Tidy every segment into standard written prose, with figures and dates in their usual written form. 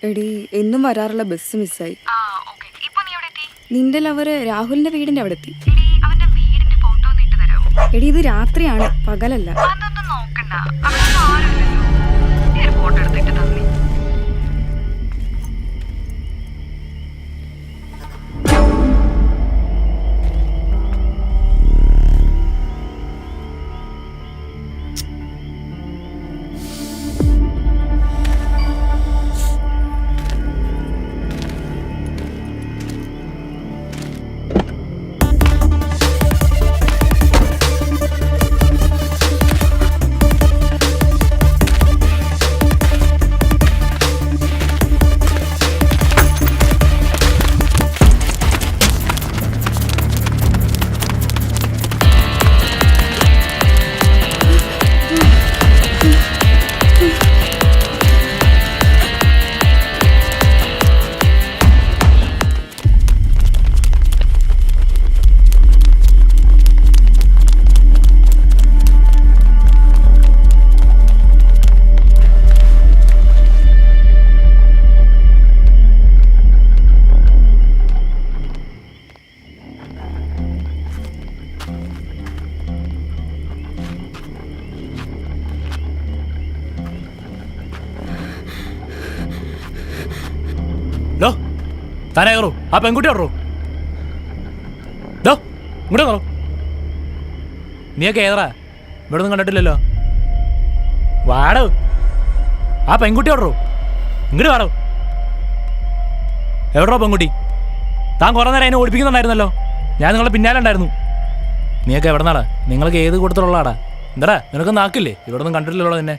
എടി എന്നും വരാറുള്ള ബസ് മിസ്സായി. നിന്റെ ലവർ രാഹുലിന്റെ വീടിന്റെ അവിടെ എത്തി. എടി ഇത് രാത്രിയാണ്, പകലല്ല. താനേ കയറൂ, ആ പെൺകുട്ടി കയറൂ. ഇങ്ങോട്ട് കയറൂ. നീയൊക്കെ ഏതറാ? ഇവിടെ ഒന്നും കണ്ടിട്ടില്ലല്ലോ. വാടോ, ആ പെൺകുട്ടി കയറൂ. ഇങ്ങോട്ട് വാടോ. എവിടോ പെൺകുട്ടി? താൻ കുറേ നേരം അതിനെ ഓടിപ്പിക്കുന്നുണ്ടായിരുന്നല്ലോ. ഞാൻ നിങ്ങളെ പിന്നാലെ ഉണ്ടായിരുന്നു. നീയൊക്കെ എവിടെ നിന്നാടാ? നിങ്ങൾക്ക് ഏത് കൂട്ടത്തിലുള്ളതാടാ? എന്താടാ നിനക്ക് നാക്കില്ലേ? ഇവിടെ ഒന്നും കണ്ടിട്ടില്ലല്ലോ നിന്നെ.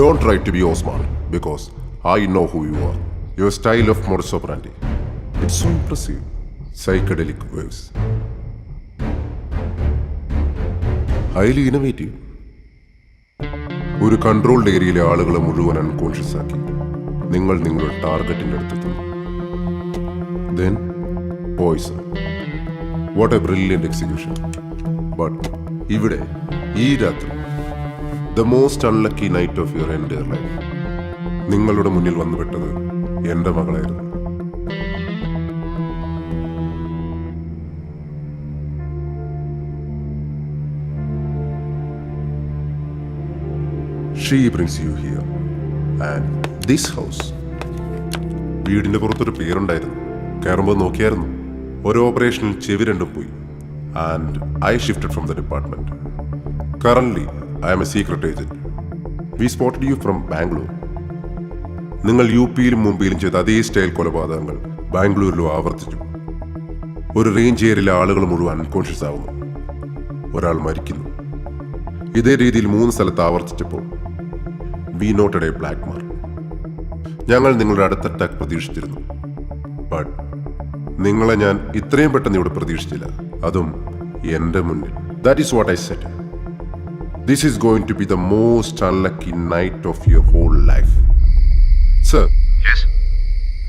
Don't try to be Osman, because I know who you are. Your style of modus operandi. It's so impressive. Psychedelic waves. Highly innovative. ഒരു കൺട്രോൾഡ് ഏരിയയിലെ ആളുകളെ മുഴുവൻ അൺകോൺഷ്യസ് ആക്കി നിങ്ങൾ നിങ്ങളുടെ ടാർഗറ്റിന്റെ അടുത്തെത്തുന്നു. Then, poison. What a brilliant execution. But ഇവിടെ ഈ രാത്രി the most unlucky night of your entire life. നിങ്ങളുടെ മുന്നിൽ വന്നുപെട്ടത് എൻ്റെ മകളായിരുന്നു. She brings you here. And this house. വീടിന്റെ പുറത്തൊരു പേരുണ്ടായിരുന്നു. കയറുമ്പോൾ നോക്കിയായിരുന്നു. ഒരു ഓപ്പറേഷനിൽ ചെവി രണ്ടും പോയി. And I shifted from the department. Currently, I am a secret agent. We spotted you from Bangalore. നിങ്ങൾ യുപിയിലും മുംബൈയിലും ചെയ്ത അതേ സ്റ്റൈൽ കൊലപാതകങ്ങൾ ബാംഗ്ലൂരിലും ആവർത്തിച്ചു. ഒരു റേഞ്ച് ഏരിയയിലെ ആളുകൾ മുഴുവൻ അൺകോൺഷ്യസ് ആവുന്നു. ഒരാൾ മരിക്കുന്നു. ഇതേ രീതിയിൽ 3 സ്ഥലത്ത് ആവർത്തിച്ചപ്പോൾ we noted a black mark. ഞങ്ങൾ നിങ്ങളുടെ അടുത്ത അറ്റാക്ക് പ്രതീക്ഷിച്ചിരുന്നു. ബട്ട് നിങ്ങളെ ഞാൻ ഇത്രയും പെട്ടെന്ന് ഇവിടെ പ്രതീക്ഷിച്ചില്ല, അതും എൻ്റെ മുന്നിൽ. That is what I said. This is going to be the most unlucky night of your whole life. Sir, Yes.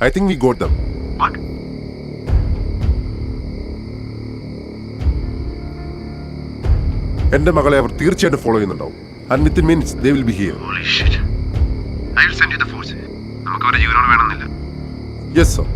I think we got them. What? എൻ്റെ മകളെ അവർ തീർച്ചയായിട്ടും ഫോളോ ചെയ്യുന്നുണ്ടാവും. And within minutes they will be here. Holy shit. I will send you the force. നമുക്ക് അവരെ ജീവനോട് വേണമെന്നില്ല. Yes sir.